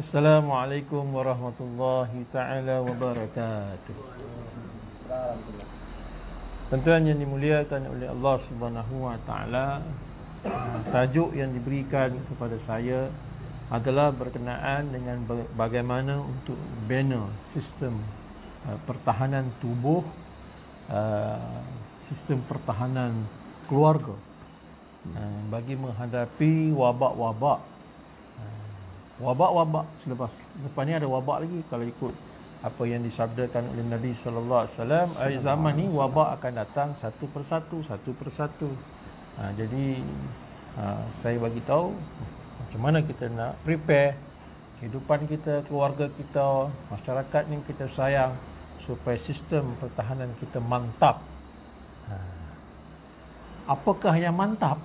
Assalamualaikum warahmatullahi ta'ala wabarakatuh. Tuan-tuan yang dimuliakan oleh Allah Subhanahu wa ta'ala, tajuk yang diberikan kepada saya adalah berkenaan dengan bagaimana untuk bina sistem pertahanan tubuh, sistem pertahanan keluarga bagi menghadapi wabak-wabak. Wabak-wabak lepas ni ada wabak lagi. Kalau ikut apa yang disabdakan oleh Nabi sallallahu alaihi wasallam, akhir zaman ni wabak akan datang satu persatu. Jadi saya bagi tahu macam mana kita nak prepare kehidupan kita, keluarga kita, masyarakat ni kita sayang supaya sistem pertahanan kita mantap. Apakah yang mantap?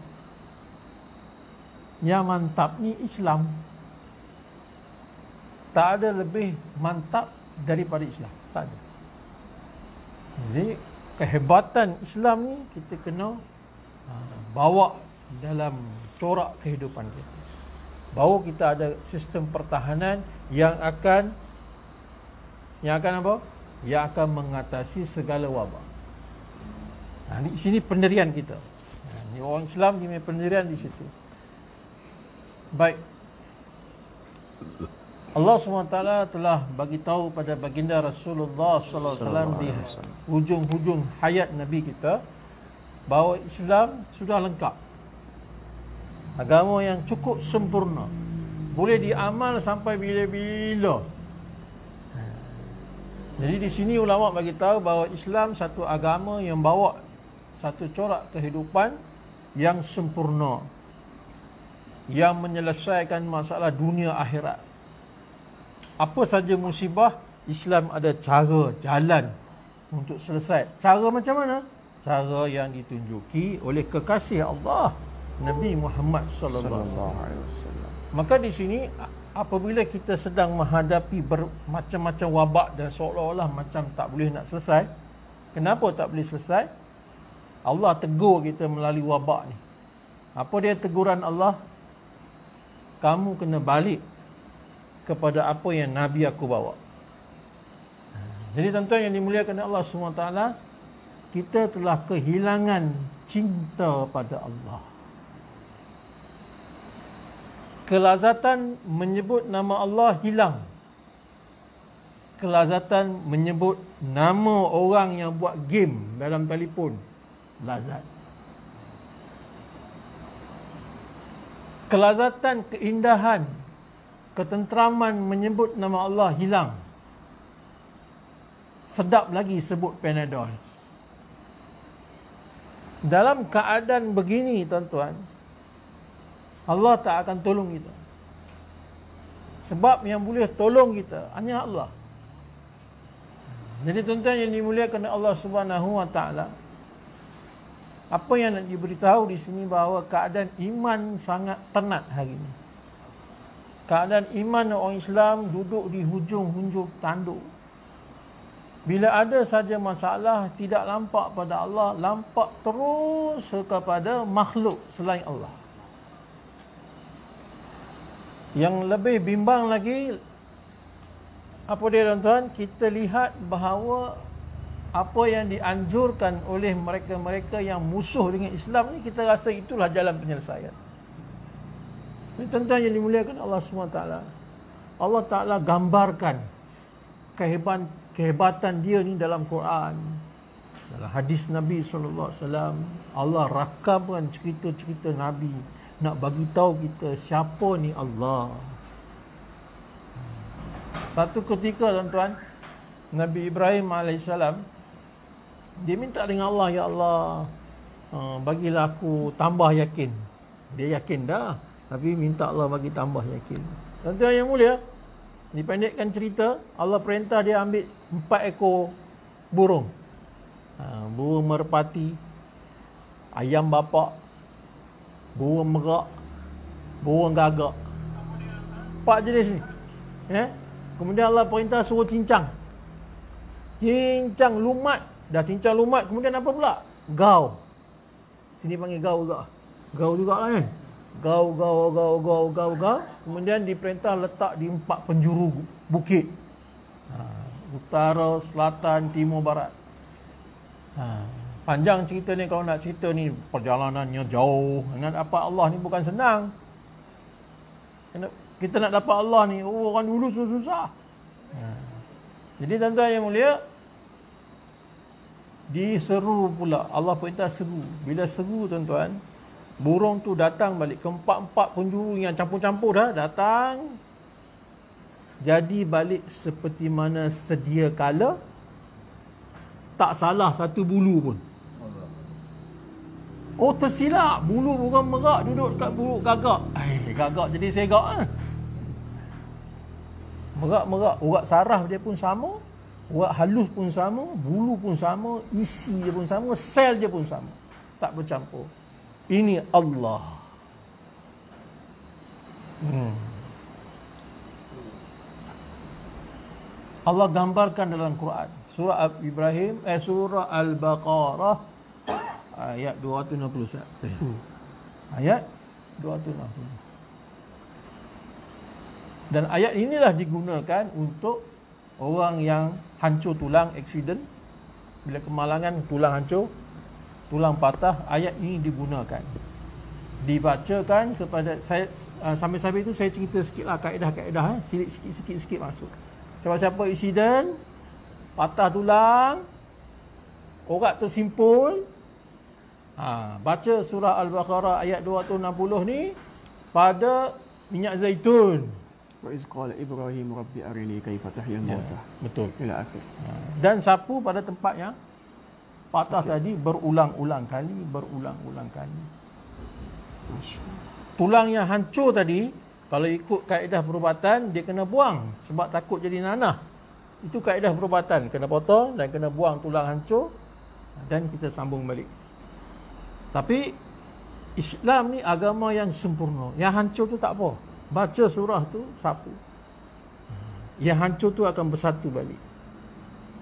Yang mantap ni Islam. Tak ada lebih mantap daripada Islam. Tak ada. Jadi kehebatan Islam ni kita kena bawa dalam corak kehidupan kita. Bahawa kita ada sistem pertahanan yang akan apa? Yang akan mengatasi segala wabak. Di sini pendirian kita. Ni orang Islam dia punya pendirian di situ. Baik. Allah SWT telah bagi tahu pada baginda Rasulullah SAW di hujung-hujung hayat Nabi kita bahawa Islam sudah lengkap. Agama yang cukup sempurna. Boleh diamal sampai bila-bila. Jadi di sini ulama bagi tahu bahawa Islam satu agama yang bawa satu corak kehidupan yang sempurna, yang menyelesaikan masalah dunia akhirat. Apa saja musibah, Islam ada cara, jalan untuk selesai. Cara macam mana? Cara yang ditunjuki oleh kekasih Allah, Nabi Muhammad sallallahu alaihi wasallam. Maka di sini apabila kita sedang menghadapi bermacam-macam wabak dan seolah-olah macam tak boleh nak selesai, kenapa tak boleh selesai? Allah tegur kita melalui wabak ni. Apa dia teguran Allah? Kamu kena balik kepada apa yang Nabi aku bawa. Jadi tuan-tuan yang dimuliakan Allah SWT, kita telah kehilangan cinta pada Allah. Kelazatan menyebut nama Allah hilang. Kelazatan menyebut nama orang yang buat game dalam telefon lazat. Kelazatan, keindahan, ketenteraman menyebut nama Allah hilang. Sedap lagi sebut Panadol. Dalam keadaan begini tuan-tuan, Allah tak akan tolong kita. Sebab yang boleh tolong kita hanya Allah. Jadi tuan-tuan yang dimuliakan Allah Subhanahu wa taala, apa yang nak diberitahu di sini bahawa keadaan iman sangat tenat hari ini. Keadaan iman orang Islam duduk di hujung-hujung tanduk. Bila ada saja masalah, tidak lampak pada Allah, lampak terus kepada makhluk selain Allah. Yang lebih bimbang lagi, apa dia tuan-tuan? Kita lihat bahawa apa yang dianjurkan oleh mereka-mereka yang musuh dengan Islam ni, kita rasa itulah jalan penyelesaian. Ini tuan-tuan yang dimuliakan Allah SWT. Allah Ta'ala gambarkan kehebatan dia ni dalam Quran. Dalam hadis Nabi SAW, Allah rakamkan cerita-cerita Nabi. Nak bagi tahu kita siapa ni Allah. Satu ketika tuan-tuan, Nabi Ibrahim AS, dia minta dengan Allah, ya Allah, bagilah aku tambah yakin. Dia yakin dah, tapi minta Allah bagi tambah yakin. Tuan-tuan yang mulia, dipendekkan cerita, Allah perintah dia ambil 4 ekor burung. Burung merpati, ayam bapak, burung merak, burung gagak. 4 jenis ni. Kemudian Allah perintah suruh cincang. Cincang lumat. Dah cincang lumat, kemudian apa pula? Gau. Sini panggil gau juga. Gau juga lah kan. Gau. Kemudian diperintah letak di 4 penjuru bukit. Utara, selatan, timur, barat. Panjang cerita ni, kalau nak cerita ni perjalanannya jauh. Nak dapat Allah ni bukan senang. Kita nak dapat Allah ni, orang dulu susah. Jadi tuan-tuan yang mulia, diseru pula. Allah perintah seru. Bila seru tuan-tuan, burung tu datang balik ke 4 penjuru yang campur-campur dah datang. Jadi balik seperti mana sedia kala, tak salah satu bulu pun. Oh, tersilap, bulu bukan merak, duduk dekat bulu gagak. Gagak jadi segak lah. Merak, urat saraf dia pun sama, urat halus pun sama, bulu pun sama, isi dia pun sama, sel dia pun sama. Tak bercampur. Ini Allah. Allah gambarkan dalam Quran. Surah Ibrahim, surah Al-Baqarah ayat 261. Ayat 260. Dan ayat inilah digunakan untuk orang yang hancur tulang, accident. Bila kemalangan, tulang hancur, tulang patah, ayat ini digunakan. Dibacakan kepada saya, sambil-sambil itu saya cerita sikitlah kaedah-kaedah, sikit-sikit masuk. Siapa-siapa accident, patah tulang, urat tersimpul, baca surah Al-Baqarah ayat 260 ni pada minyak zaitun. Wa iz qala Ibrahim rabbi arini kaifa tahyil mauta. Betul. Ila akhir. Dan sapu pada tempat yang patah sakit tadi berulang-ulang kali. Tulang yang hancur tadi, kalau ikut kaedah perubatan, dia kena buang sebab takut jadi nanah. Itu kaedah perubatan, kena potong dan kena buang tulang hancur dan kita sambung balik. Tapi Islam ni agama yang sempurna. Yang hancur tu tak apa, baca surah tu, sapu. Yang hancur tu akan bersatu balik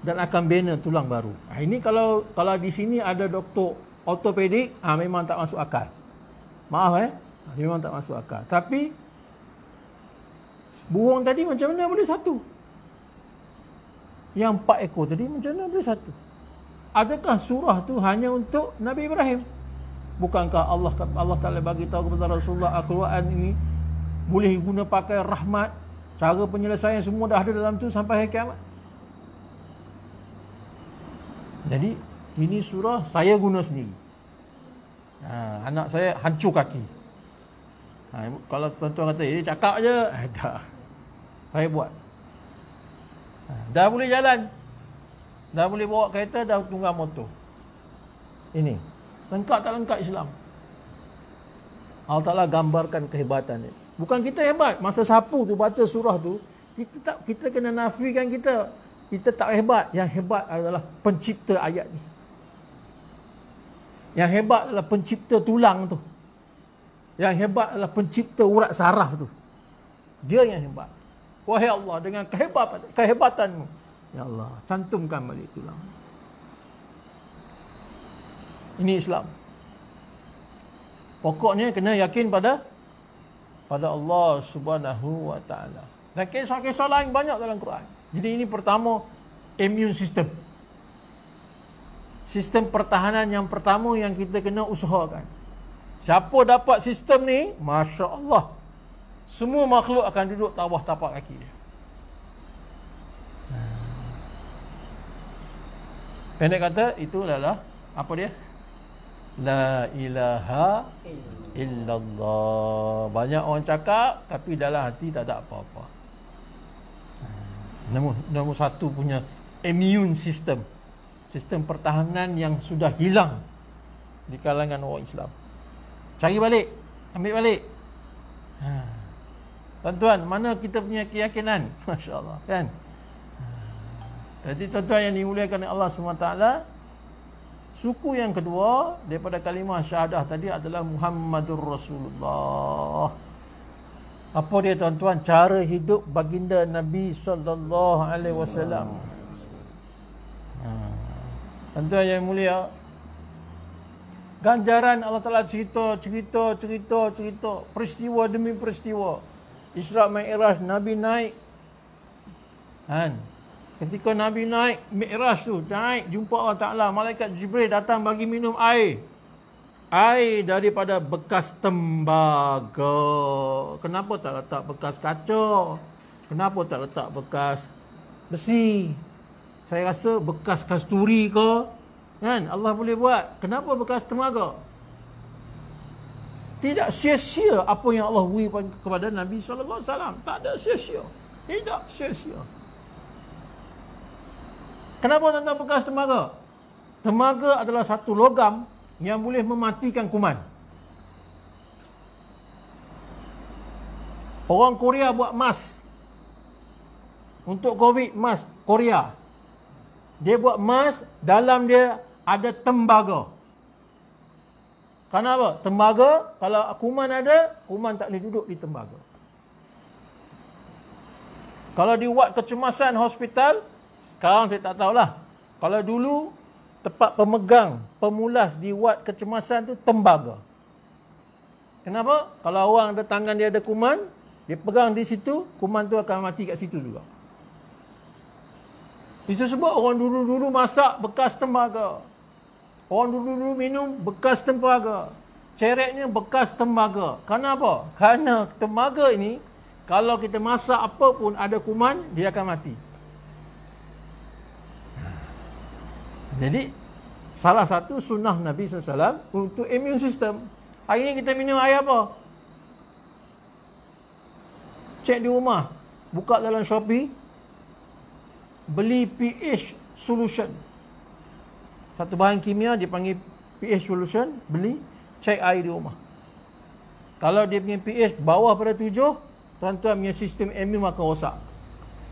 dan akan bina tulang baru. Ini kalau di sini ada doktor ortopedik, memang tak masuk akal. Maaf memang tak masuk akal. Tapi burung tadi macam mana boleh satu? Yang 4 ekor tadi macam mana boleh satu? Adakah surah tu hanya untuk Nabi Ibrahim? Bukankah Allah Ta'ala bagi tahu kepada Rasulullah, Al-Quran ini boleh guna pakai rahmat, cara penyelesaian semua dah ada dalam tu sampai hari kiamat. Jadi ini surah saya guna sendiri. Anak saya hancur kaki. Kalau tuan-tuan kata, cakap je, tak. Saya buat. Dah boleh jalan, dah boleh bawa kereta, dah tunggang motor. Ini lengkap tak lengkap Islam? Allah Ta'ala gambarkan kehebatan ni. Bukan kita hebat. Masa sapu tu baca surah tu, kita kena nafikan kita tak hebat. Yang hebat adalah pencipta ayat ni. Yang hebat adalah pencipta tulang tu. Yang hebat adalah pencipta urat saraf tu. Dia yang hebat. Wahai Allah, dengan kehebatanmu, ya Allah, cantumkan balik tulang. Ini Islam. Pokoknya kena yakin pada Allah Subhanahu wa taala. Dan kisah-kisah lain banyak dalam Quran. Jadi ini pertama, immune system. Sistem pertahanan yang pertama yang kita kena usahakan. Siapa dapat sistem ni, Masya Allah, semua makhluk akan duduk bawah tapak kaki dia. Pendek kata, itu adalah apa dia? La ilaha illallah. Banyak orang cakap, tapi dalam hati tak ada apa-apa. Nombor satu punya immune system. Sistem pertahanan yang sudah hilang di kalangan orang Islam. Cari balik, ambil balik. Tuan-tuan, mana kita punya keyakinan? Masya Allah, kan? Jadi tuan-tuan yang dimuliakan oleh Allah SWT, suku yang kedua daripada kalimah syahadah tadi adalah Muhammadur Rasulullah. Apa dia tuan-tuan? Cara hidup baginda Nabi SAW. Tuan-tuan yang mulia, Ganjaran Allah Ta'ala cerita, peristiwa demi peristiwa. Isra' Mi'raj, Nabi naik. Kan? Ketika Nabi naik Mi'raj tu, naik jumpa Allah Ta'ala, malaikat Jibril datang bagi minum air. Air daripada bekas tembaga. Kenapa tak letak bekas kaca? Kenapa tak letak bekas besi? Saya rasa bekas kasturi ke? Kan? Allah boleh buat. Kenapa bekas tembaga? Tidak sia-sia apa yang Allah beri kepada Nabi SAW. Tak ada sia-sia. Tidak sia-sia. Kenapa tentang bekas tembaga? Tembaga adalah satu logam yang boleh mematikan kuman. Orang Korea buat mask. Untuk COVID, mask Korea. Dia buat mask, dalam dia ada tembaga. Kenapa? Tembaga, kalau kuman ada, kuman tak boleh duduk di tembaga. Kalau dibuat kecemasan hospital, sekarang saya tak tahulah. Kalau dulu, tempat pemegang, pemulas dibuat kecemasan tu tembaga. Kenapa? Kalau orang ada tangan dia ada kuman, dia pegang di situ, kuman tu akan mati kat situ juga. Itu sebab orang dulu-dulu masak bekas tembaga. Orang dulu-dulu minum bekas tembaga. Cereknya bekas tembaga. Kenapa? Kerana tembaga ini, kalau kita masak apa pun ada kuman, dia akan mati. Jadi, salah satu sunnah Nabi SAW untuk immune system. Hari ini kita minum air apa? Cek di rumah. Buka dalam Shopee. Beli pH solution. Satu bahan kimia dipanggil pH solution. Beli, cek air di rumah. Kalau dia punya pH bawah pada 7, tuan-tuan punya sistem imun akan rosak.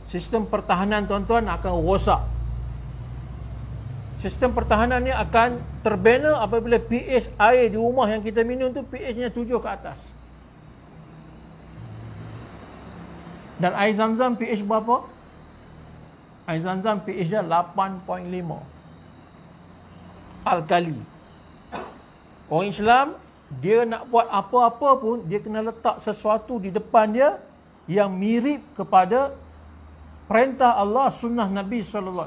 Sistem pertahanan tuan-tuan akan rosak. Sistem pertahanannya akan terbina apabila pH air di rumah yang kita minum tu pH-nya 7 ke atas. Dan air zam-zam pH berapa? Air zam-zam pH-nya 8.5. Alkali. Orang Islam, dia nak buat apa-apa pun, dia kena letak sesuatu di depan dia yang mirip kepada perintah Allah, sunnah Nabi SAW.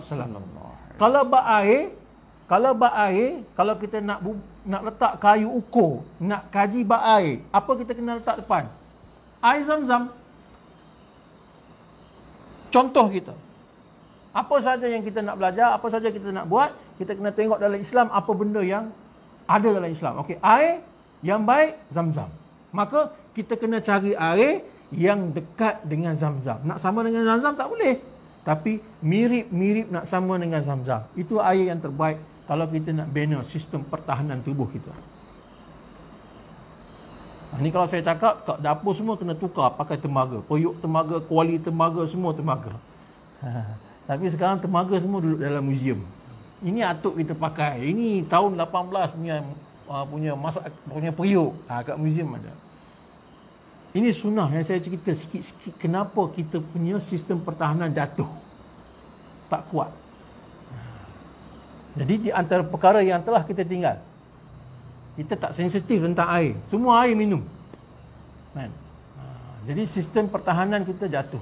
Kalau bak air, kalau kita nak letak kayu ukur, nak kaji bak air, apa kita kena letak depan? Air zam-zam. Contoh kita. Apa saja yang kita nak belajar, apa saja kita nak buat, kita kena tengok dalam Islam apa benda yang ada dalam Islam. Okey, air yang baik, zam-zam. Maka kita kena cari air yang dekat dengan zam-zam. Nak sama dengan zam-zam tak boleh. Tapi mirip-mirip nak sama dengan zam-zam. Itu air yang terbaik kalau kita nak bina sistem pertahanan tubuh kita. Ini kalau saya cakap, kat dapur semua kena tukar pakai tembaga. Periuk tembaga, kuali tembaga, semua tembaga. Tapi sekarang tembaga semua duduk dalam muzium. Ini atuk kita pakai. Ini tahun 18 punya periuk. Kat muzium ada. Ini sunnah yang saya cerita sikit-sikit. Kenapa kita punya sistem pertahanan jatuh. Tak kuat. Jadi di antara perkara yang telah kita tinggal. Kita tak sensitif tentang air. Semua air minum. Kan? Jadi sistem pertahanan kita jatuh.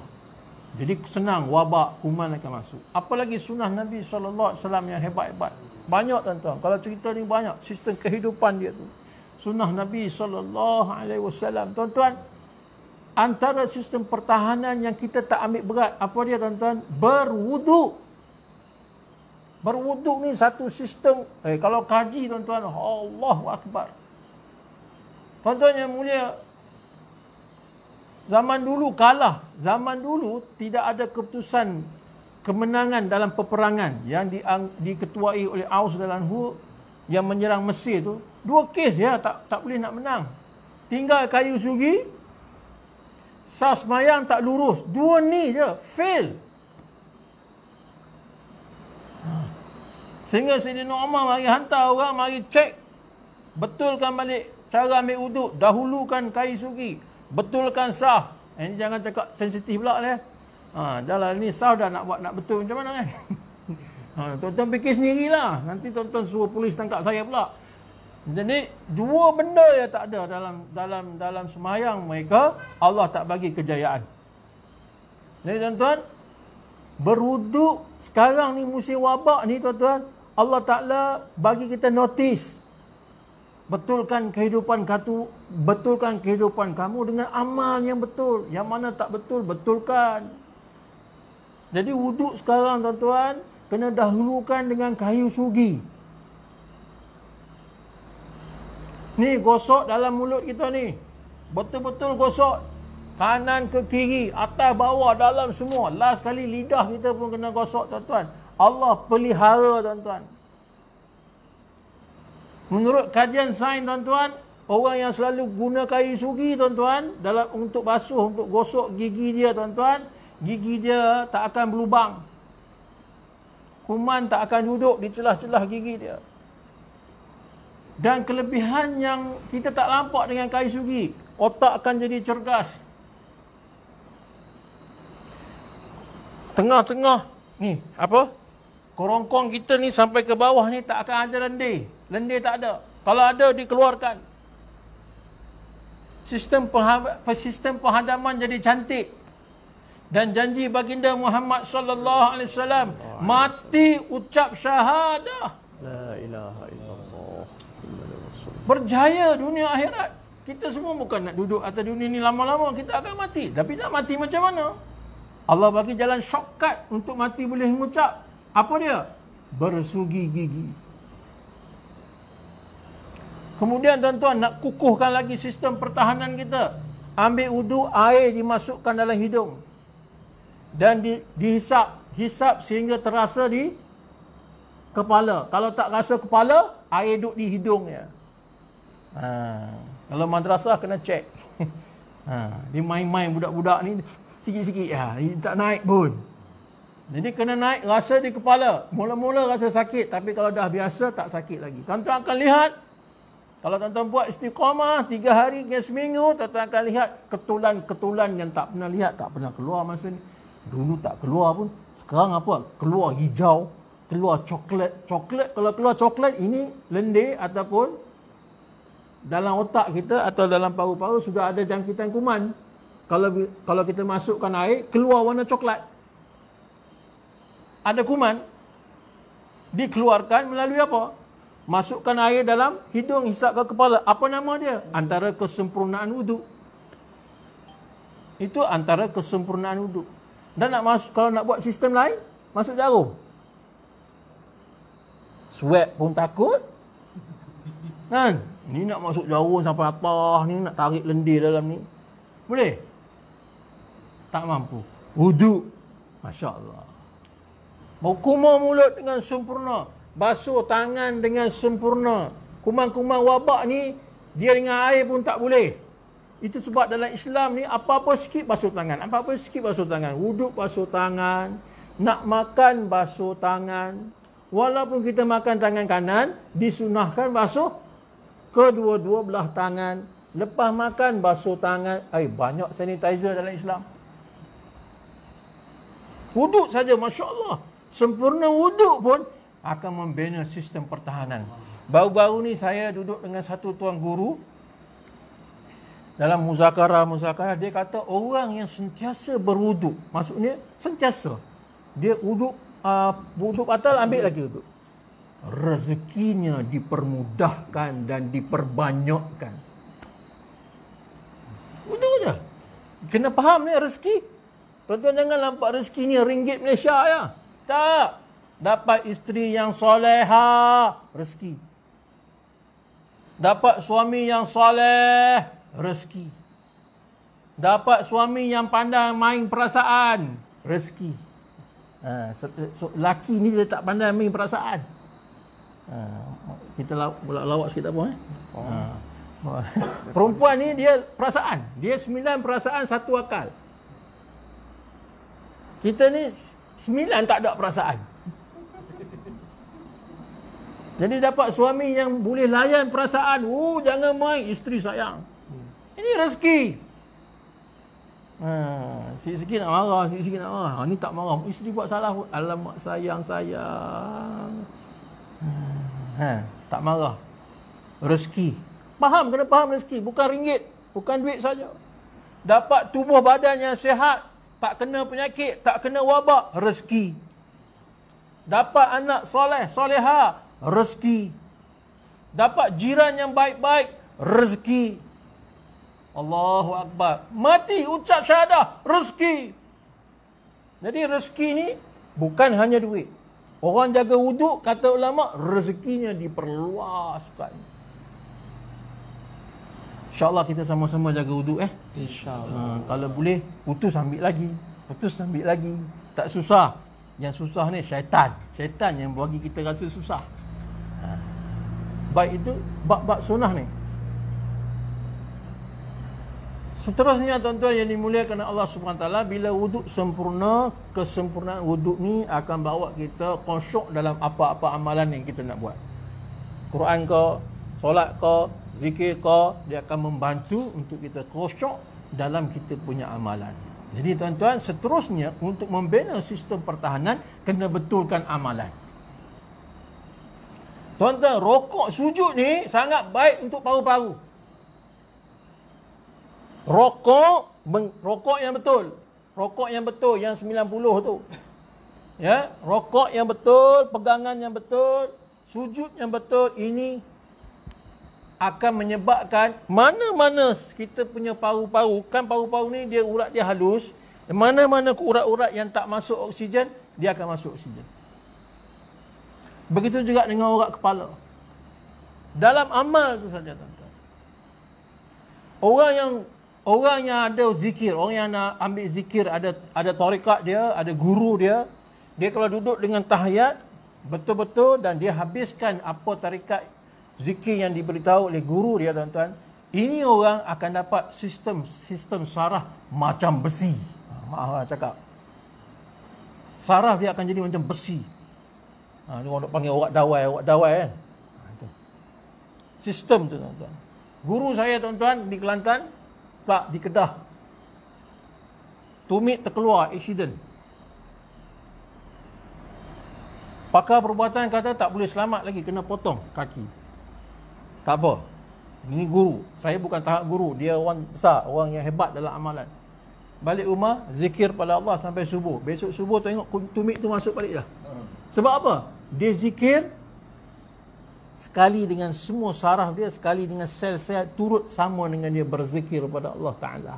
Jadi senang wabak, kuman akan masuk. Apalagi sunnah Nabi SAW yang hebat-hebat. Banyak tuan-tuan. Kalau cerita ni banyak. Sistem kehidupan dia tu. Sunnah Nabi SAW. Tuan-tuan, antara sistem pertahanan yang kita tak ambil berat. Apa dia tuan-tuan? Berwuduk. Berwuduk ni satu sistem. Kalau kaji tuan-tuan, Allahu Akbar. Tuan-tuan yang mulia, zaman dulu kalah. Zaman dulu tidak ada keputusan kemenangan dalam peperangan yang diketuai oleh Aus dan Lanhur yang menyerang Mesir tu. 2 kes ya, tak boleh nak menang. Tinggal kayu sugi, sas mayang tak lurus. 2 ni je, fail. Sehingga Sayyidina Umar mari hantar orang, mari cek. Betulkan balik cara ambil uduk. Dahulukan kayu sugi. Betulkan sah. Ini jangan cakap sensitif pula lah. Dah lah ni sah dah nak buat nak betul macam mana kan. Tuan-tuan fikir sendirilah. Nanti tuan-tuan suruh polis tangkap saya pula. Jadi dua benda yang tak ada dalam sembahyang mereka, Allah tak bagi kejayaan. Jadi tuan-tuan, berwuduk sekarang ni musim wabak ni tuan-tuan, Allah Ta'ala bagi kita notis. Betulkan kehidupan kamu dengan amal yang betul. Yang mana tak betul, betulkan. Jadi wuduk sekarang tuan-tuan, kena dahulukan dengan kayu sugi. Ni gosok dalam mulut kita ni. Betul-betul gosok. Kanan ke kiri, atas bawah, dalam semua. Last kali lidah kita pun kena gosok tuan-tuan. Allah pelihara tuan-tuan. Menurut kajian sains tuan-tuan, orang yang selalu guna kayu sugi tuan-tuan, untuk basuh, untuk gosok gigi dia tuan-tuan, gigi dia tak akan berlubang. Kuman tak akan duduk di celah-celah gigi dia. Dan kelebihan yang kita tak nampak dengan kayu sugi, otak akan jadi cergas. Tengah-tengah ni apa? Kerongkong kita ni sampai ke bawah ni tak akan ada lendir. Lendir tak ada. Kalau ada dikeluarkan. Sistem penghadaman jadi cantik. Dan janji baginda Muhammad sallallahu alaihi wasallam, mati ucap syahadah. La ilaha illallah. Berjaya dunia akhirat. Kita semua bukan nak duduk atas dunia ni lama-lama, kita akan mati. Tapi nak mati macam mana? Allah bagi jalan shortcut untuk mati boleh mengucap. Apa dia? Bersugi gigi. Kemudian tuan-tuan, nak kukuhkan lagi sistem pertahanan kita. Ambil wudu, air dimasukkan dalam hidung. Dan dihisap sehingga terasa di kepala. Kalau tak rasa kepala, air duduk di hidungnya. Kalau madrasah kena cek. Dia main-main budak-budak ni sikit-sikit tak naik pun. Jadi kena naik rasa di kepala. Mula-mula rasa sakit, tapi kalau dah biasa tak sakit lagi. Tuan-tuan akan lihat, kalau tuan-tuan buat istiqamah 3 hari hingga seminggu, tuan-tuan akan lihat ketulan-ketulan yang tak pernah lihat, tak pernah keluar masa ni. Dulu tak keluar pun, sekarang apa? Keluar hijau, keluar coklat. Kalau keluar coklat, ini lendir ataupun dalam otak kita atau dalam paru-paru sudah ada jangkitan kuman. Kalau kita masukkan air, keluar warna coklat. Ada kuman. Dikeluarkan melalui apa? Masukkan air dalam hidung, hisap ke kepala. Apa nama dia? Antara kesempurnaan wuduk. Itu antara kesempurnaan wuduk. Dan kalau nak buat sistem lain, masuk jarum. Sweat pun takut. Kan? Ni nak masuk jarum sampai atas ni, nak tarik lendir dalam ni. Boleh? Tak mampu. Wuduk. Masya Allah. Kumar mulut dengan sempurna. Basuh tangan dengan sempurna. Kuman-kuman wabak ni, dia dengan air pun tak boleh. Itu sebab dalam Islam ni, apa-apa sikit basuh tangan. Apa-apa sikit basuh tangan. Wuduk basuh tangan. Nak makan basuh tangan. Walaupun kita makan tangan kanan, disunahkan basuh kedua-dua belah tangan. Lepas makan basuh tangan. Banyak sanitizer dalam Islam. Wuduk saja, Masya Allah. Sempurna wuduk pun akan membina sistem pertahanan. Baru-baru ni saya duduk dengan satu tuan guru. Dalam muzakarah, dia kata orang yang sentiasa berwuduk. Maksudnya, sentiasa. Dia wuduk batal, ambil lagi wuduk. Rezekinya dipermudahkan dan diperbanyakkan. Wuduk je. Kena faham ni rezeki. Tuan-tuan jangan nampak rezeki ni ringgit Malaysia ya. Tak. Dapat isteri yang soleha, rezeki. Dapat suami yang soleh, rezeki. Dapat suami yang pandai main perasaan, rezeki. Laki ni dia tak pandai main perasaan. Kita lawak sikit apa perempuan ni dia perasaan. Dia 9 perasaan, 1 akal. Kita ni 9 tak ada perasaan. Jadi dapat suami yang boleh layan perasaan. Jangan main, isteri sayang. Ini rezeki. Sikit-sikit nak marah, sikit-sikit nak marah. Ni tak marah. Isteri buat salah. Alamak sayang. Tak marah. rezeki. Faham, kena faham rezeki. Bukan ringgit, bukan duit saja. Dapat tubuh badan yang sihat, tak kena penyakit, tak kena wabak, rezeki. Dapat anak soleh, soleha, rezeki. Dapat jiran yang baik-baik, rezeki. Allahu Akbar. Mati ucap syahadah, rezeki. Jadi rezeki ni bukan hanya duit. Orang jaga wuduk, kata ulama, rezekinya diperluaskan. InsyaAllah kita sama-sama jaga wuduk InsyaAllah. kalau boleh, putus ambil lagi. Putus ambil lagi. Tak susah. Yang susah ni syaitan. Syaitan yang bagi kita rasa susah. Baik itu, bab-bab sunnah ni. Seterusnya tuan-tuan yang dimuliakan Allah SWT, bila wuduk sempurna, kesempurnaan wuduk ni akan bawa kita khusyuk dalam apa-apa amalan yang kita nak buat. Quran ke, solat ke, zikir ke, dia akan membantu untuk kita khusyuk dalam kita punya amalan. Jadi tuan-tuan, seterusnya untuk membina sistem pertahanan, kena betulkan amalan. Tuan-tuan, rokok sujud ni sangat baik untuk paru-paru. Rokok yang betul. Rokok yang betul, yang 90 tu. Ya, rokok yang betul, pegangan yang betul, sujud yang betul, ini akan menyebabkan mana-mana kita punya paru-paru, kan paru-paru ni dia urat dia halus, mana-mana urat-urat yang tak masuk oksigen, dia akan masuk oksigen. Begitu juga dengan urat kepala. Dalam amal tu saja tuan-tuan. Orang yang ada zikir, orang yang nak ambil zikir, ada tarikat dia, ada guru dia, dia kalau duduk dengan tahiyat betul-betul dan dia habiskan apa tarikat zikir yang diberitahu oleh guru dia tuan-tuan, ini orang akan dapat sistem saraf macam besi. Maaf lah cakap. Saraf dia akan jadi macam besi. Dia orang panggil orat dawai kan. Sistem tu tuan-tuan. Guru saya tuan-tuan di Kelantan, tak di Kedah, tumit terkeluar, accident. Pakar perubatan kata tak boleh selamat lagi, kena potong kaki. Tak apa, ini guru. Saya bukan tahap guru, dia orang besar, orang yang hebat dalam amalan. Balik rumah, zikir pada Allah sampai subuh. Besok subuh tengok tumit tu masuk balik dah. Sebab apa? Dia zikir sekali dengan semua saraf dia, sekali dengan sel-sel turut sama dengan dia berzikir kepada Allah Ta'ala.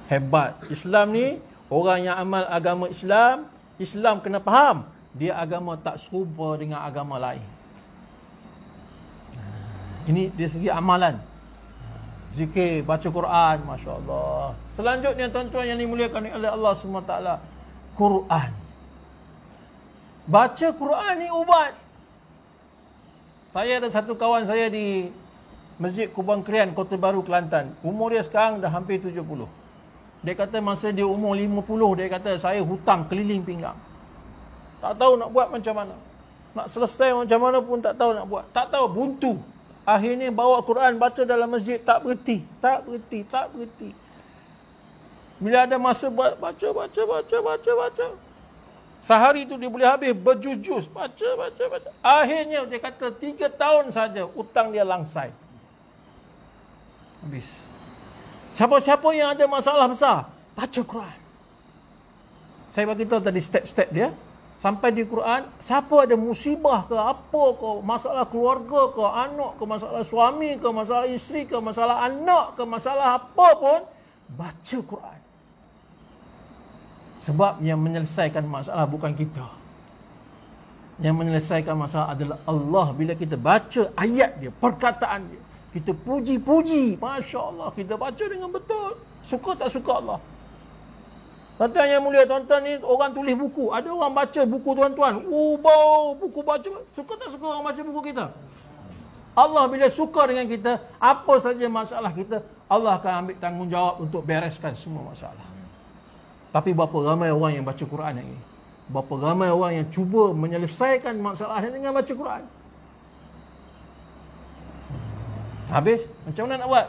Hebat. Islam ni, orang yang amal agama Islam, Islam kena faham, dia agama tak serupa dengan agama lain. Ini dari segi amalan. Zikir, baca Quran, Masya Allah. Selanjutnya tuan-tuan yang dimuliakan oleh Allah SWT, Quran. Baca Quran ni ubat. Saya ada satu kawan saya di Masjid Kubang Krian, Kota Baru, Kelantan. Umur dia sekarang dah hampir 70. Dia kata masa dia umur 50, dia kata saya hutang keliling pinggang. Tak tahu nak buat macam mana. Nak selesai macam mana pun tak tahu nak buat. Tak tahu, buntu. Akhirnya bawa Quran, baca dalam masjid, tak berhenti. Tak berhenti, tak berhenti. Bila ada masa buat, baca. Sehari tu dia boleh habis berjus-jus, baca. Akhirnya dia kata 3 tahun saja hutang dia langsai. Habis. Siapa-siapa yang ada masalah besar, baca Quran. Saya bagi tahu tadi step-step dia. Sampai di Quran, siapa ada musibah ke apa ke, masalah keluarga ke, anak ke, masalah suami ke, masalah isteri ke, masalah anak ke, masalah apa pun, baca Quran. Sebab yang menyelesaikan masalah bukan kita. Yang menyelesaikan masalah adalah Allah. Bila kita baca ayat dia, perkataan dia, kita puji-puji, Masya Allah, kita baca dengan betul. Suka tak suka Allah. Tuan-tuan yang mulia, tuan-tuan ni orang tulis buku. Ada orang baca buku tuan-tuan. Bau buku baca. Suka tak suka orang baca buku kita? Allah bila suka dengan kita, apa saja masalah kita, Allah akan ambil tanggungjawab untuk bereskan semua masalah. Tapi berapa ramai orang yang baca Quran hari ini? Berapa ramai orang yang cuba menyelesaikan masalah dengan baca Quran? Habis, macam mana nak buat?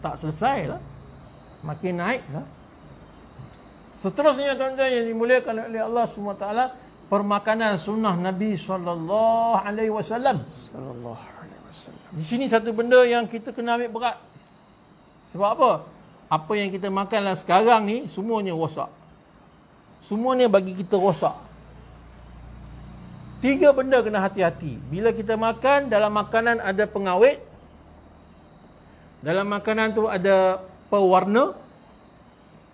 Tak selesai lah. Makin naik lah. Seterusnya tuan-tuan yang dimuliakan oleh Allah SWT, permakanan sunnah Nabi sallallahu alaihi wasallam. Sallallahu alaihi wasallam. Di sini satu benda yang kita kena ambil berat. Sebab apa? Apa yang kita makanlah sekarang ni semuanya rosak. Semuanya bagi kita rosak. 3 benda kena hati-hati. Bila kita makan, dalam makanan ada pengawet. Dalam makanan tu ada pewarna.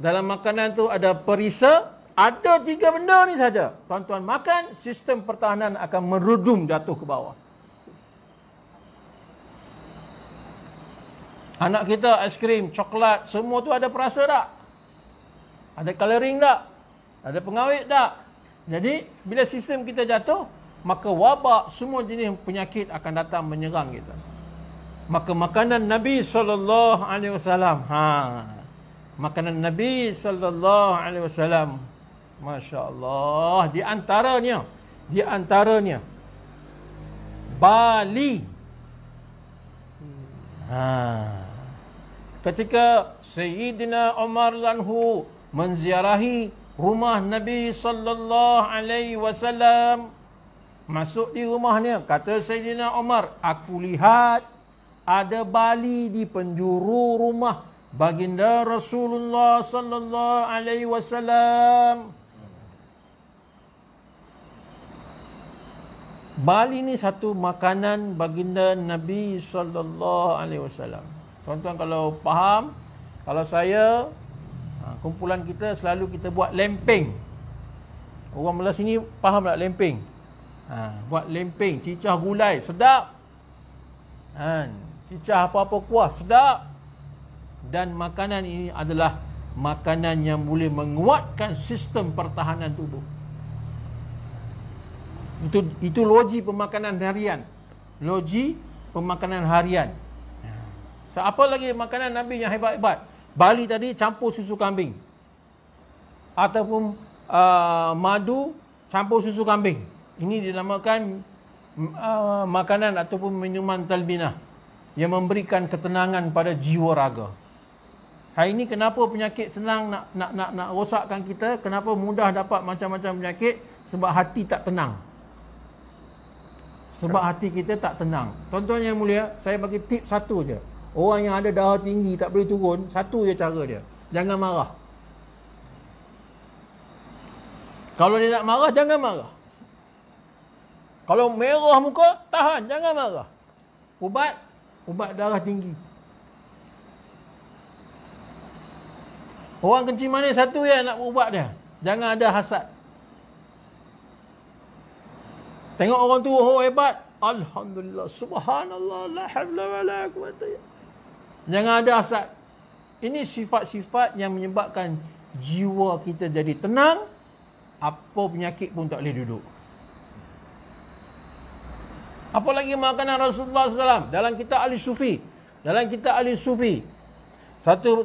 Dalam makanan tu ada perisa. Ada 3 benda ni saja. Tuan-tuan makan, sistem pertahanan akan merudum jatuh ke bawah. Anak kita aiskrim, coklat, semua tu ada perasa tak? Ada colouring tak? Ada pengawet tak? Jadi, bila sistem kita jatuh, maka wabak semua jenis penyakit akan datang menyerang kita. Maka makanan Nabi sallallahu alaihi wasallam, makanan Nabi sallallahu alaihi wasallam, masya-Allah, di antaranya bali. Ketika Sayyidina Umar radhiyallahu menziarahi rumah Nabi sallallahu alaihi wasallam, masuk di rumahnya, kata Sayyidina Umar, aku lihat ada bali di penjuru rumah baginda Rasulullah sallallahu alaihi wasallam. Bali ni satu makanan baginda Nabi sallallahu alaihi wasallam. Tuan-tuan kalau faham, kalau saya kumpulan kita selalu kita buat lempeng. Orang belah sini faham tak lempeng? Buat lempeng, cicah gulai, sedap. Cicah apa-apa kuah, sedap. Dan makanan ini adalah makanan yang boleh menguatkan sistem pertahanan tubuh. Itu logi pemakanan harian. Logi pemakanan harian. Apa lagi makanan Nabi yang hebat-hebat? Bali tadi campur susu kambing. Ataupun madu campur susu kambing. Ini dinamakan makanan ataupun minuman talbinah yang memberikan ketenangan pada jiwa raga. Hari ini kenapa penyakit senang nak rosakkan kita? Kenapa mudah dapat macam-macam penyakit? Sebab hati tak tenang. Sebab hati kita tak tenang. Tuan-tuan yang mulia, saya bagi tip satu je. Orang yang ada darah tinggi tak boleh turun, satu je cara dia. Jangan marah. Kalau dia nak marah, jangan marah. Kalau merah muka, tahan, jangan marah. Ubat darah tinggi. Orang kencing manis satu je nak ubat dia. Jangan ada hasad. Tengok orang tu, oh hebat. Alhamdulillah, subhanallah, la hawla wa la quwwata. Jangan ada hasad. Ini sifat-sifat yang menyebabkan jiwa kita jadi tenang. Apa penyakit pun tak boleh duduk. Apa lagi makanan Rasulullah SAW? Dalam kitab Al-Sufi.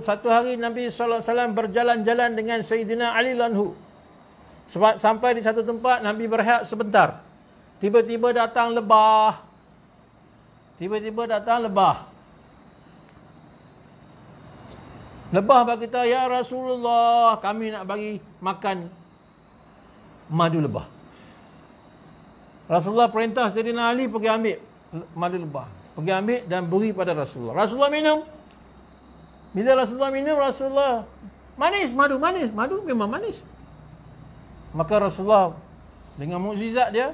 Satu hari Nabi SAW berjalan-jalan dengan Sayyidina Ali Lanhu. Sebab sampai di satu tempat, Nabi berehat sebentar. Tiba-tiba datang lebah. Lebah berkata, ya Rasulullah, kami nak bagi makan madu lebah. Rasulullah perintah Sayyidina Ali pergi ambil madu lebah. Pergi ambil dan beri pada Rasulullah. Rasulullah minum. Bila Rasulullah minum, Rasulullah manis, madu manis. Madu memang manis. Maka Rasulullah dengan mukjizat dia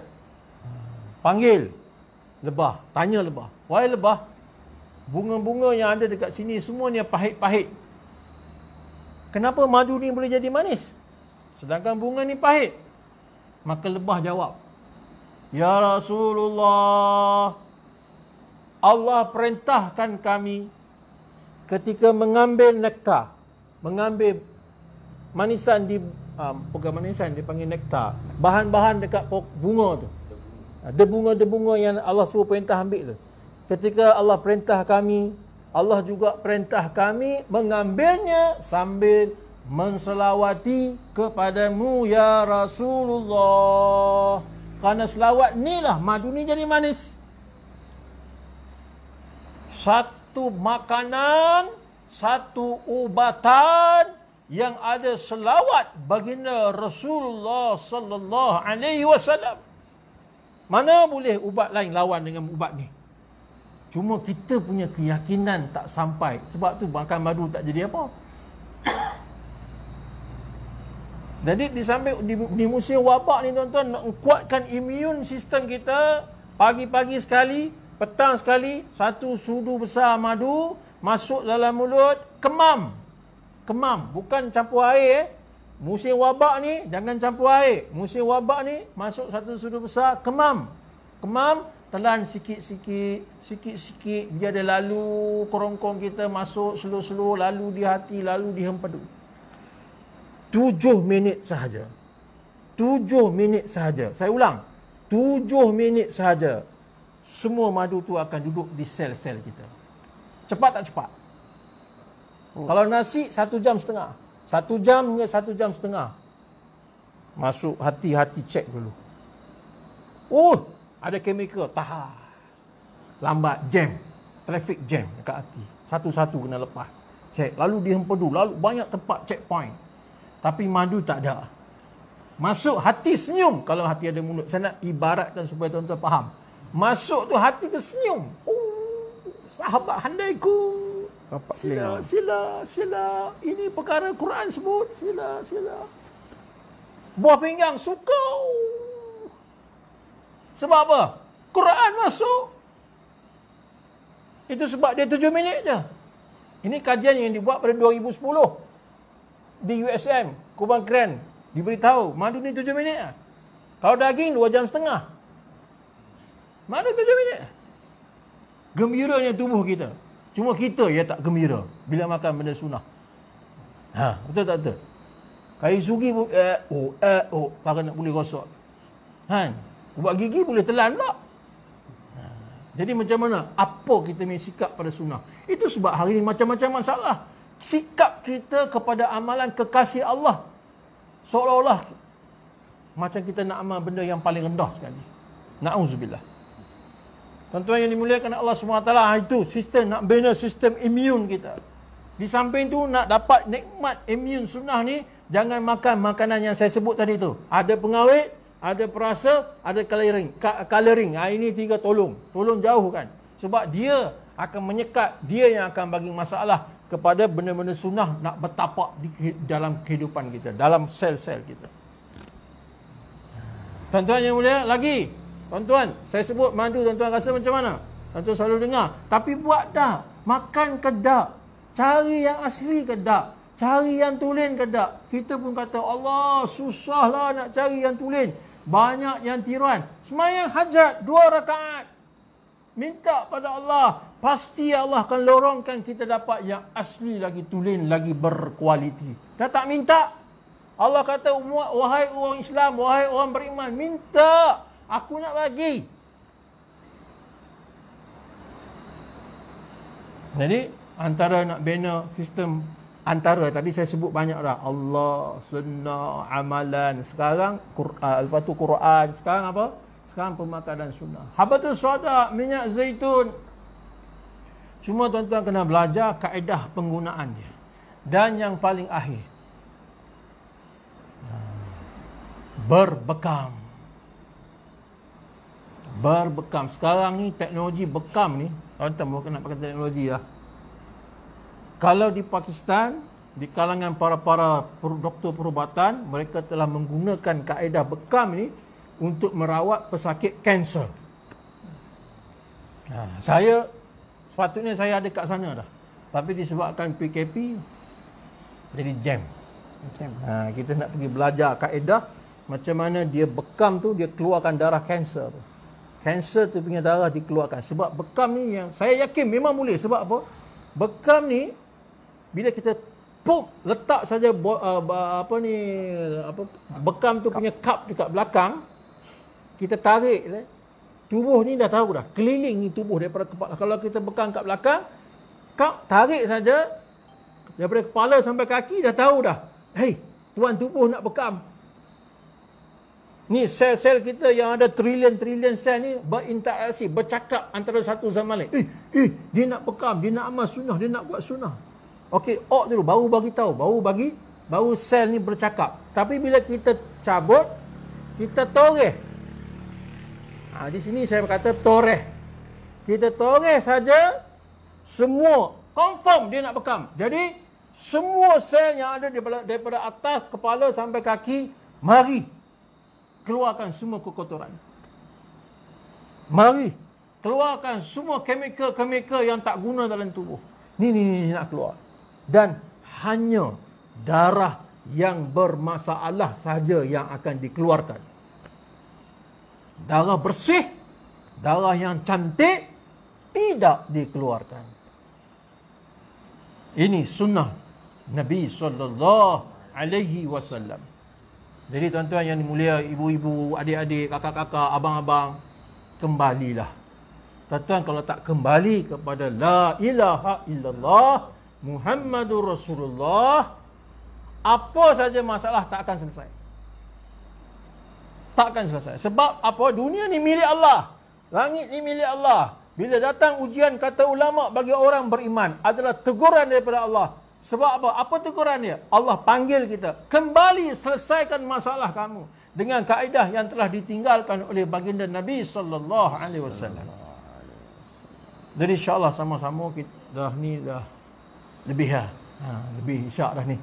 panggil lebah, tanya lebah, wahai lebah, bunga-bunga yang ada dekat sini semuanya pahit-pahit. Kenapa madu ni boleh jadi manis? Sedangkan bunga ni pahit. Maka lebah jawab, ya Rasulullah, Allah perintahkan kami ketika mengambil nektar, mengambil manisan di bukan manisan, dia panggil nektar, bahan-bahan dekat bunga tu. Debunga-debunga yang Allah suruh perintah ambil tu. Ketika Allah perintah kami, Allah juga perintah kami mengambilnya sambil menselawati kepadamu ya Rasulullah. Kerana selawat ni lah madu ni jadi manis. Satu makanan, satu ubatan yang ada selawat baginda Rasulullah sallallahu alaihi wasallam. Mana boleh ubat lain lawan dengan ubat ni? Cuma kita punya keyakinan tak sampai. Sebab tu makan madu tak jadi apa. Jadi di musim wabak ni tuan-tuan, nak kuatkan imun sistem kita, pagi-pagi sekali, petang sekali, satu sudu besar madu masuk dalam mulut, kemam. Kemam, bukan campur air. Musim wabak ni jangan campur air. Musim wabak ni masuk satu sudu besar, kemam. Kemam, telan sikit-sikit, sikit-sikit, biar dia lalu kerongkong kita masuk slow-slow, lalu di hati, lalu di hempedu. 7 minit sahaja. 7 minit sahaja. Saya ulang. 7 minit sahaja. Semua madu tu akan duduk di sel-sel kita. Cepat tak cepat? Kalau nasi 1 jam setengah. 1 jam hingga 1 jam setengah. Masuk hati-hati cek dulu. Oh, ada chemical. Tahan. Lambat, jam. Traffic jam dekat hati. Satu-satu kena lepas. Cek. Lalu dihempedu. Lalu banyak tempat checkpoint. Tapi madu tak ada. Masuk hati senyum. Kalau hati ada mulut. Saya nak ibaratkan supaya tuan-tuan faham. Masuk tu hati tersenyum. Oh, sahabat handaiku. Sila. Ini perkara Quran sebut. Sila. Buah pinggang suka. Sebab apa? Quran masuk. Itu sebab dia 7 minit je. Ini kajian yang dibuat pada 2010. Di USM, Kubang Keren, diberitahu, madu ni 7 minit lah. Kalau daging 2 jam setengah. Madu 7 minit. Gembiranya tubuh kita. Cuma kita ya tak gembira bila makan benda sunnah. Betul tak betul? Kayu sugi pun, para nak boleh rosok. Ubat gigi boleh telan tak? Jadi macam mana? Apa kita punya sikap pada sunnah? Itu sebab hari ni macam-macam masalah. Sikap kita kepada amalan kekasih Allah seolah-olah macam kita nak amal benda yang paling rendah sekali. Na'udzubillah. Tuan-tuan yang dimuliakan Allah SWT, itu sistem, nak bina sistem imun kita. Di samping tu nak dapat nikmat imun sunnah ni, jangan makan makanan yang saya sebut tadi tu. Ada pengawet, ada perasa, ada coloring. Ini 3 tolong jauhkan. Sebab dia akan menyekat, dia yang akan bagi masalah kepada benda-benda sunnah nak bertapak di dalam kehidupan kita, dalam sel-sel kita. Tuan-tuan yang mulia, lagi. Tuan-tuan, saya sebut madu, tuan-tuan rasa macam mana? Tuan-tuan selalu dengar. Tapi buat dah. Makan ke tak? Cari yang asli ke tak? Cari yang tulen ke tak? Kita pun kata, Allah, susahlah nak cari yang tulen. Banyak yang tiruan. Sembahyang hajat 2 rakaat. Minta pada Allah, pasti Allah akan lorongkan kita dapat yang asli lagi, tulen lagi, berkualiti. Dah tak minta, Allah kata, wahai orang Islam, wahai orang beriman, minta, aku nak bagi. Jadi antara nak bina sistem, antara tadi saya sebut banyak dah, Allah, sunnah, amalan. Sekarang lepas tu Quran. Sekarang apa? Sekarang pemakanan sunnah. Habatus sauda, minyak zaitun. Cuma tuan-tuan kena belajar kaedah penggunaannya. Dan yang paling akhir, berbekam. Sekarang ni teknologi bekam ni, tuan-tuan bukan nak pakai teknologi lah. Kalau di Pakistan, di kalangan para doktor perubatan, mereka telah menggunakan kaedah bekam ni untuk merawat pesakit kanser. Sepatutnya saya ada kat sana dah. Tapi disebabkan PKP, jadi jam. Kita nak pergi belajar kaedah macam mana dia bekam tu, dia keluarkan darah kanser. Kanser tu punya darah dikeluarkan. Sebab bekam ni yang saya yakin memang boleh. Sebab apa? Bekam ni, bila kita letak saja bekam tu punya cup dekat belakang, kita tarik, tubuh ni dah tahu dah, keliling ni tubuh daripada kepala. Kalau kita bekam kat belakang, tarik saja daripada kepala sampai kaki, dah tahu dah, hei, tuan tubuh nak bekam. Ni sel-sel kita yang ada trilion-trilion sel ni berinteraksi, bercakap antara satu sama lain. Dia nak bekam, dia nak amal sunnah, dia nak buat sunnah. Okey, dulu baru bagi tahu, baru bagi baru sel ni bercakap. Tapi bila kita cabut, kita toreh. Di sini saya berkata toreh. Kita toreh saja, semua confirm dia nak bekam. Jadi semua sel yang ada daripada atas kepala sampai kaki, mari keluarkan semua kekotoran. Mari keluarkan semua kemikal yang tak guna dalam tubuh. Ni nak keluar. Dan hanya darah yang bermasalah saja yang akan dikeluarkan. Darah bersih, darah yang cantik tidak dikeluarkan. Ini sunnah Nabi SAW. Jadi tuan-tuan yang dimulia, ibu-ibu, adik-adik, kakak-kakak, abang-abang, kembalilah. Tuan-tuan kalau tak kembali kepada la ilaha illallah Muhammadur Rasulullah, apa saja masalah tak akan selesai. Tak akan selesai. Sebab apa? Dunia ni milik Allah. Langit ni milik Allah. Bila datang ujian, kata ulama, bagi orang beriman adalah teguran daripada Allah. Sebab apa? Apa teguran dia? Allah panggil kita, kembali selesaikan masalah kamu dengan kaedah yang telah ditinggalkan oleh baginda Nabi sallallahu alaihi wasallam. Jadi insya-Allah sama-sama kita dah lebih lebih isyak dah ni.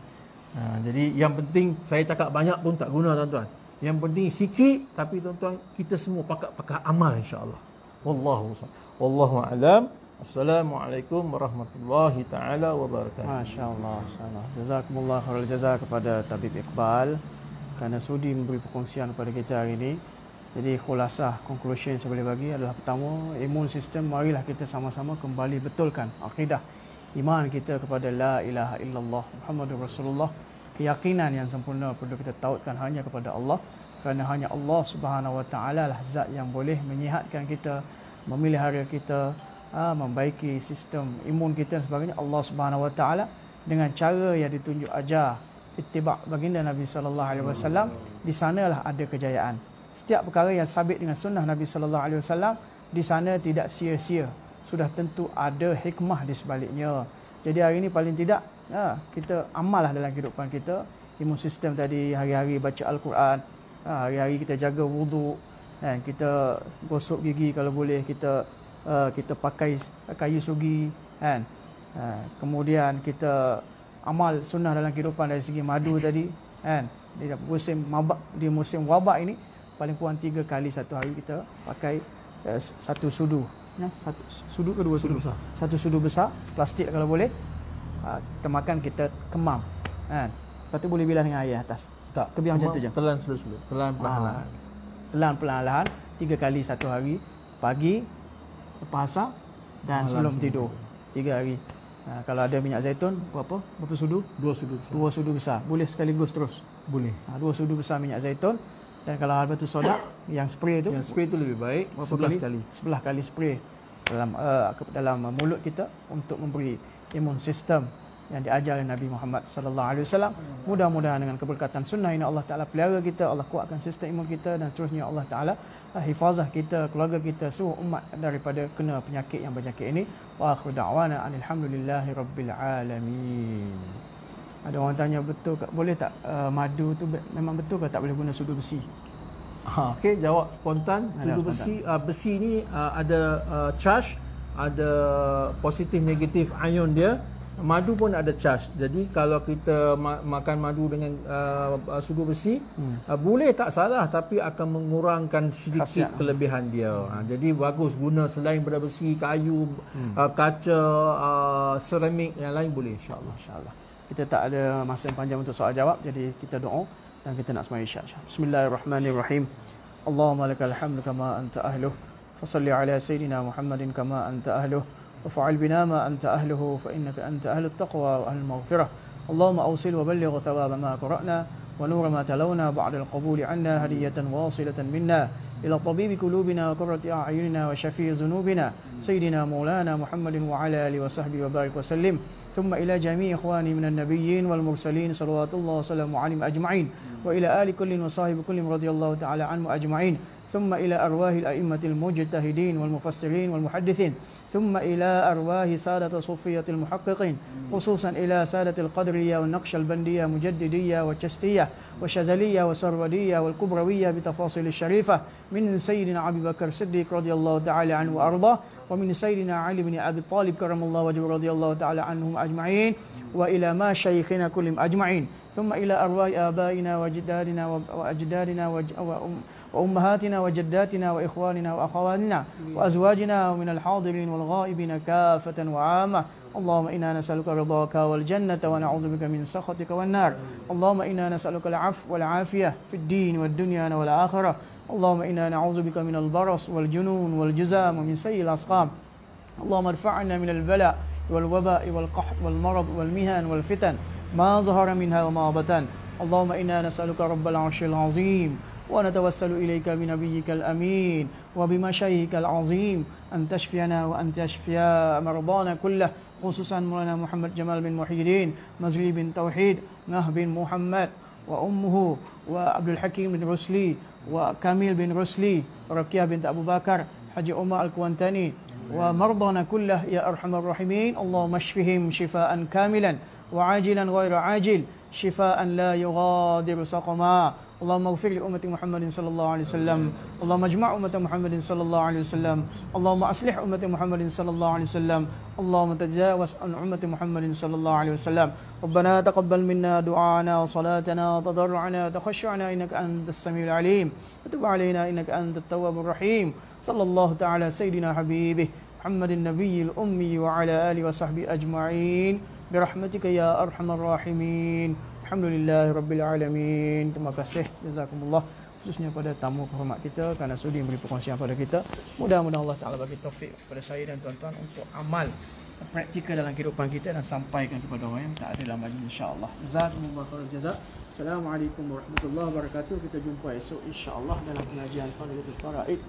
Jadi yang penting, saya cakap banyak pun tak guna tuan-tuan. Yang penting sikit, tapi tuan-tuan kita semua pakat amal insya-Allah. Wallahu a'lam. Assalamualaikum warahmatullahi taala wabarakatuh. Masya-Allah, masya-Allah. Jazakumullah khairul jazak kepada Tabib Iqbal kerana sudi memberi perkongsian kepada kita hari ini. Jadi khulasah conclusion saya boleh bagi adalah, pertama, imun sistem, marilah kita sama-sama kembali betulkan akidah iman kita kepada la ilaha illallah Muhammadur Rasulullah. Keyakinan yang sempurna perlu kita tautkan hanya kepada Allah, kerana hanya Allah Subhanahu wa taala lah zat yang boleh menyihatkan kita, memelihara kita, membaiki sistem imun kita dan sebagainya. Allah Subhanahu wa taala dengan cara yang ditunjuk ajar ittiba' baginda Nabi sallallahu alaihi wasallam, di sanalah ada kejayaan. Setiap perkara yang sabit dengan sunnah Nabi sallallahu alaihi wasallam, di sana tidak sia-sia, sudah tentu ada hikmah di sebaliknya. Jadi hari ini paling tidak kita amallah dalam kehidupan kita. Imun sistem tadi, hari-hari baca Al-Quran, hari-hari kita jaga wudu, kita gosok gigi kalau boleh, kita pakai kayu sugi, kan. Kemudian kita amal sunnah dalam kehidupan dari segi madu tadi, kan. Di musim wabak ini, paling kurang 3 kali satu hari kita pakai satu sudu. Satu sudu ke 2 sudu besar? Satu sudu besar, plastik kalau boleh. Kita makan, kita kemam, kan. Lepas tu boleh bilang dengan air atas. Tak, kebiar macam tu je. Telan slow-slow, telan perlahan-lahan. Telan perlahan-lahan 3 kali satu hari, pagi, lepas asar dan sebelum tidur. 3 hari. Kalau ada minyak zaitun, berapa sudu? 2 sudu besar. 2 sudu besar. Boleh sekaligus terus? Boleh. 2 sudu besar minyak zaitun. Dan kalau batu soda yang spray tu, lebih baik 11 kali. 11 kali spray dalam mulut kita untuk memberi imun sistem yang diajar oleh Nabi Muhammad sallallahu alaihi wasallam. Mudah-mudahan dengan keberkatan sunnah ini Allah Taala pelihara kita, Allah kuatkan sistem imun kita, dan seterusnya Allah Taala hifazah kita, keluarga kita, seluruh umat daripada kena penyakit yang berjangkit ini. Wa akhiru da'wana alhamdulillahi rabbil alamin. Ada orang tanya, betul tak, boleh tak madu tu memang betul ke tak boleh guna sudu besi? Okey, jawab spontan. Sudu besi ni ada charge, ada positif negatif ion dia. Madu pun ada charge. Jadi kalau kita makan madu dengan sudu besi, boleh tak salah, tapi akan mengurangkan sedikit khasiat kelebihan dia. Jadi bagus guna selain daripada besi, kayu, kaca, seramik yang lain boleh, insya-Allah. Insya-Allah. Kita tak ada masa yang panjang untuk soal jawab, jadi kita doa dan kita nak sembahyang isyak. Bismillahirrahmanirrahim. Allahumma lakal hamdu kama anta ahluh. Fashalli ala sayidina Muhammadin kama anta ahluh. وفعل بنا ما أنت أهله فإنك أنت أهل التقوى وأهل المغفرة. اللهم أوصل وبلغ ثواب ما قرأنا ونور ما تلونا بعد القبول عنا هدية واصلة منا إلى طبيب قلوبنا وقرة أعيننا وشفيع ذنوبنا سيدنا مولانا محمد وعلى آله وصحبه وبارك وسلم. ثم إلى جميع إخواني من النبيين والمرسلين صلوات الله وسلامه عليهم أجمعين وإلى آل كل وصاحب كل رضي الله تعالى عنهم أجمعين. ثم إلى أرواح الأئمة المجتهدين والمفسرين والمحدثين، ثم إلى أرواح سادة صوفية المحققين، خصوصا إلى سادة القدرية والنقشبندية مجددية والچشتية والشاذلية والسرودية والكبروية بتفاصيل الشريفة، من سيدنا أبي بكر الصديق رضي الله تعالى عنه وأرضاه، ومن سيدنا علي بن أبي طالب كرم الله وجهه رضي الله تعالى عنهم أجمعين، وإلى ما شيخنا كلهم أجمعين، ثم إلى أرواح آبائنا وجدادنا وأجدادنا وأمهاتنا وجداتنا وإخواننا وأخواتنا وأزواجنا ومن الحاضرين والغائبين كافة وعامة. اللهم إنا نسألك رضاك والجنة ونعوذ بك من سخطك والنار. اللهم إنا نسألك العفو والعافية في الدين والدنيا والآخرة. اللهم إنا نعوذ بك من البرص والجنون والجزام ومن سيء الأسقام. اللهم ارفعنا من البلاء والوباء والقحط والمرض والمهن والفتن ما ظهر منها وما بطن. اللهم إنا نسألك رب العرش العظيم ونتوسل إليك بنبيك الأمين وبمشايخك العظيم أن تشفينا وأن تشفي مرضانا كله، خصوصا مولانا محمد جمال بن محي الدين، مزري بن توحيد، نه بن محمد وأمه، وعبد الحكيم بن رسلي، وكامل بن رسلي، ورقية بنت أبو بكر، حجي أمة الكوانتاني، ومرضانا كله يا أرحم الراحمين. اللهم اشفهم شفاء كاملا وعاجلا غير عاجل، شفاء لا يغادر سقما. اللهم اغفر لأمة محمد صلى الله عليه وسلم. اللهم اجمع أمة محمد صلى الله عليه وسلم. اللهم أصلح أمة محمد صلى الله عليه وسلم. اللهم تجاوز عن أمة محمد صلى الله عليه وسلم. ربنا تقبل منا دعاءنا وصلاتنا وتضرعنا وتخشعنا إنك أنت السميع العليم، وتب علينا إنك أنت التواب الرحيم. صلى الله تعالى سيدنا حبيبه محمد النبي الأمي وعلى آله وصحبه أجمعين برحمتك يا أرحم الراحمين. Alhamdulillah Rabbil Alamin. Terima kasih, jazakumullah, khususnya pada tamu kehormat kita kerana sudi memberi perkongsian pada kita. Mudah-mudahan Allah Ta'ala bagi taufik kepada saya dan tuan-tuan untuk amal praktikal dalam kehidupan kita dan sampaikan kepada orang yang tak ada dalam majlis, insya-Allah. Jazakumullah khairal jazak. Assalamualaikum warahmatullahi wabarakatuh. Kita jumpa esok insya-Allah dalam pengajian Fadilatul Faraid.